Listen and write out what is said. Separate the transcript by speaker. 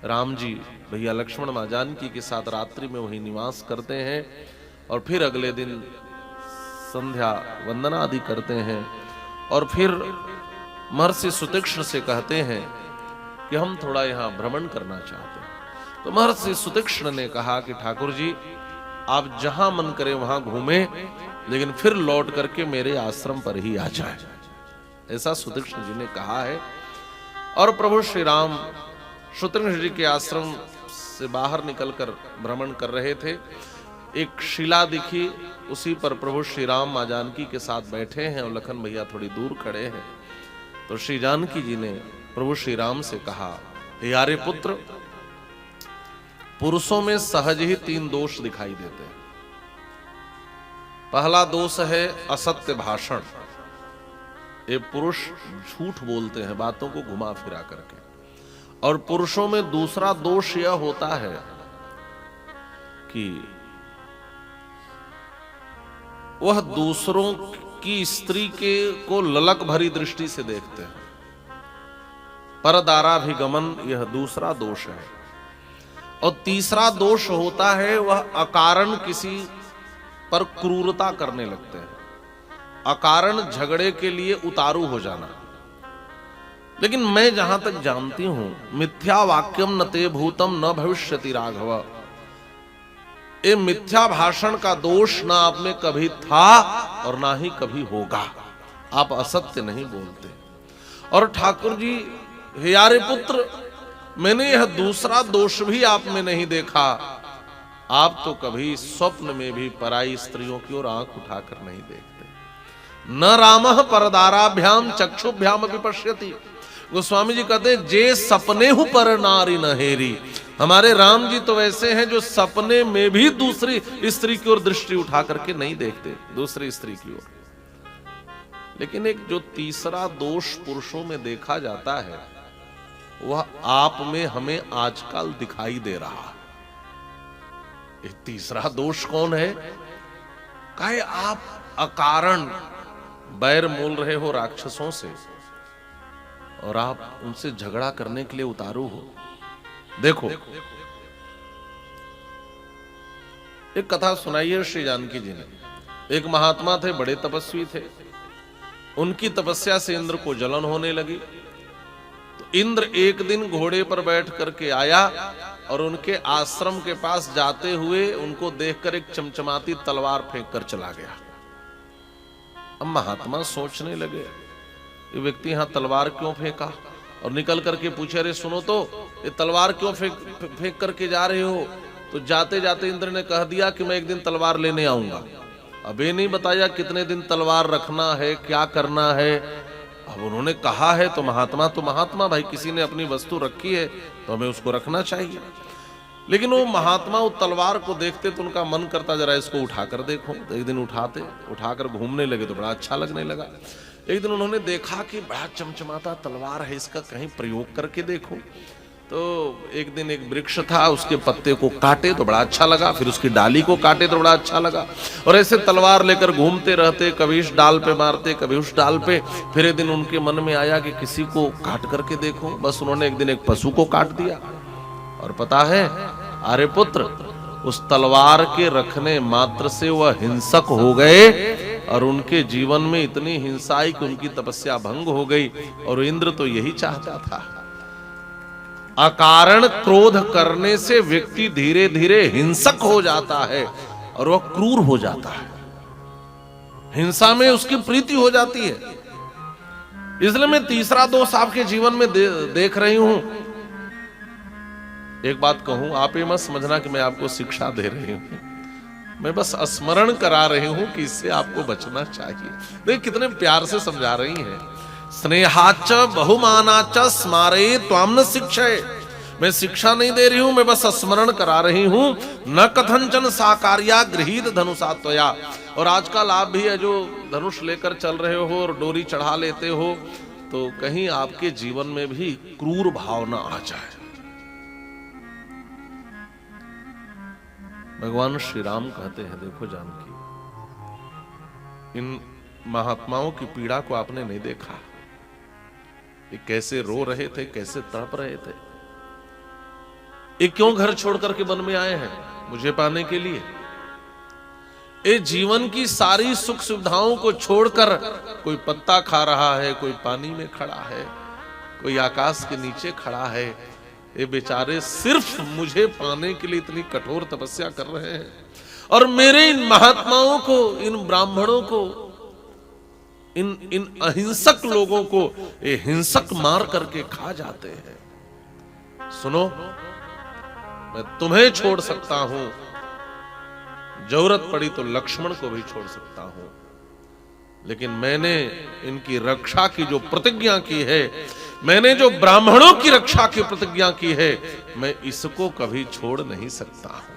Speaker 1: राम जी भैया लक्ष्मण माँ जानकी के साथ रात्रि में वहीं निवास करते हैं और फिर अगले दिन संध्या वंदना आदि करते हैं और फिर महर्षि सुतीक्ष्ण से कहते हैं कि हम थोड़ा यहां भ्रमण करना चाहते हैं। तो महर्षि सुतीक्ष्ण ने कहा कि ठाकुर जी आप जहां मन करे वहां घूमें, लेकिन फिर लौट करके मेरे आश्रम पर ही आ जाए, ऐसा सुतीक्ष्ण जी ने कहा है। और प्रभु श्री राम सुतीक्ष्ण जी के आश्रम से बाहर निकलकर भ्रमण कर रहे थे। एक शिला दिखी, उसी पर प्रभु श्री राम मां जानकी के साथ बैठे हैं और लखन भैया थोड़ी दूर खड़े हैं। तो श्री जानकी जी ने प्रभु श्री राम से कहा, हे यारे पुत्र, पुरुषों में सहज ही 3 दोष दिखाई देते हैं। पहला दोष है असत्य भाषण। ये पुरुष झूठ बोलते हैं, बातों को घुमा फिरा करके। और पुरुषों में दूसरा दोष यह होता है कि वह दूसरों की स्त्री को ललक भरी दृष्टि से देखते हैं। परदाराभिगमन, यह दूसरा दोष है। और तीसरा दोष होता है वह अकारण किसी पर क्रूरता करने लगते हैं, अकारण झगड़े के लिए उतारू हो जाना। लेकिन मैं जहां तक जानती हूं, मिथ्या वाक्यम न ते भूतम न भविष्यति राघव, ये मिथ्या भाषण का दोष ना आप में कभी था और ना ही कभी होगा। आप असत्य नहीं बोलते। और ठाकुर जी, हे यारे पुत्र, मैंने यह दूसरा दोष भी आप में नहीं देखा। आप तो कभी स्वप्न में भी पराई स्त्रियों की ओर आंख उठाकर नहीं देखते। न रामः परदाराभ्याम चक्षुभ्याम विपश्यति। गोस्वामी जी कहते हैं, जे सपने हु पर नारी न हेरी। हमारे राम जी तो वैसे हैं जो सपने में भी दूसरी स्त्री की ओर दृष्टि उठा करके नहीं देखते, दूसरी स्त्री की ओर। लेकिन एक जो तीसरा दोष पुरुषों में देखा जाता है, वह आप में हमें आजकल दिखाई दे रहा है। तीसरा दोष कौन है? काहे आप अकारण बैर मोल रहे हो राक्षसों से और आप उनसे झगड़ा करने के लिए उतारू हो। देखो, एक कथा सुनाई है श्री जानकी जी ने। एक महात्मा थे, बड़े तपस्वी थे। उनकी तपस्या से इंद्र को जलन होने लगी। तो इंद्र एक दिन घोड़े पर बैठ करके आया और उनके आश्रम के पास जाते हुए उनको देखकर एक चमचमाती तलवार फेंक कर चला गया। अब महात्मा सोचने लगे, ये व्यक्ति यहां तलवार क्यों फेंका? और निकल करके पूछे, अरे सुनो तो, ये तलवार क्यों फेंक करके जा रहे हो? तो जाते जाते इंद्र ने कह दिया कि मैं एक दिन तलवार लेने आऊंगा। अब ये नहीं बताया कितने दिन तलवार रखना है, क्या करना है। अब उन्होंने कहा है तो महात्मा भाई, किसी ने अपनी वस्तु रखी है तो हमें उसको रखना चाहिए। लेकिन वो महात्मा उस तलवार को देखते तो उनका मन करता जरा इसको उठाकर देखो। तो एक दिन उठाकर घूमने लगे तो बड़ा अच्छा लगने लगा। एक दिन उन्होंने देखा कि बड़ा चमचमाता तलवार है, इसका कहीं प्रयोग करके देखो। तो एक दिन एक वृक्ष था, उसके पत्ते को काटे तो बड़ा अच्छा लगा, फिर उसकी डाली को काटे तो बड़ा अच्छा लगा। और ऐसे तलवार लेकर घूमते रहते, कभी इस डाल पे मारते, कभी उस डाल पे। फिर एक दिन उनके मन में आया कि किसी को काट करके देखो। बस उन्होंने एक दिन एक पशु को काट दिया। और पता है, अरे पुत्र, उस तलवार के रखने मात्र से वह हिंसक हो गए और उनके जीवन में इतनी हिंसा आई कि उनकी तपस्या भंग हो गई। और इंद्र तो यही चाहता था। अकारण क्रोध करने से व्यक्ति धीरे धीरे हिंसक हो जाता है और वह क्रूर हो जाता है। हिंसा में उसकी प्रीति हो जाती है। इसलिए मैं तीसरा दोष आपके जीवन में देख रही हूं। एक बात कहूं, आप ये मत समझना कि मैं आपको शिक्षा दे रही हूं, मैं बस स्मरण करा रही हूं कि इससे आपको बचना चाहिए। देख कितने प्यार से समझा रही हैं। स्नेहाच बहुमानाच स्मारे त्वाम न शिक्षय। मैं शिक्षा नहीं दे रही हूं, मैं बस स्मरण करा रही हूं। न कथंचन साकार्या गृहीत धनुषा त्वया। और आजकल आप भी है जो धनुष लेकर चल रहे हो और डोरी चढ़ा लेते हो, तो कहीं आपके जीवन में भी क्रूर भावना आ जाए। भगवान श्री राम कहते हैं, देखो जानकी, इन महात्माओं की पीड़ा को आपने नहीं देखा, ये कैसे रो रहे थे, कैसे तड़प रहे थे। ये क्यों घर छोड़ करके वन में आए हैं? मुझे पाने के लिए। ये जीवन की सारी सुख सुविधाओं को छोड़कर कोई पत्ता खा रहा है, कोई पानी में खड़ा है, कोई आकाश के नीचे खड़ा है। ये बेचारे सिर्फ मुझे पाने के लिए इतनी कठोर तपस्या कर रहे हैं, और मेरे इन महात्माओं को, इन ब्राह्मणों को, इन अहिंसक लोगों को ये हिंसक मार करके खा जाते हैं। सुनो, मैं तुम्हें छोड़ सकता हूं, जरूरत पड़ी तो लक्ष्मण को भी छोड़ सकता हूं, लेकिन मैंने इनकी रक्षा की जो प्रतिज्ञा की है, मैंने जो ब्राह्मणों की रक्षा की प्रतिज्ञा की है, मैं इसको कभी छोड़ नहीं सकता हूं।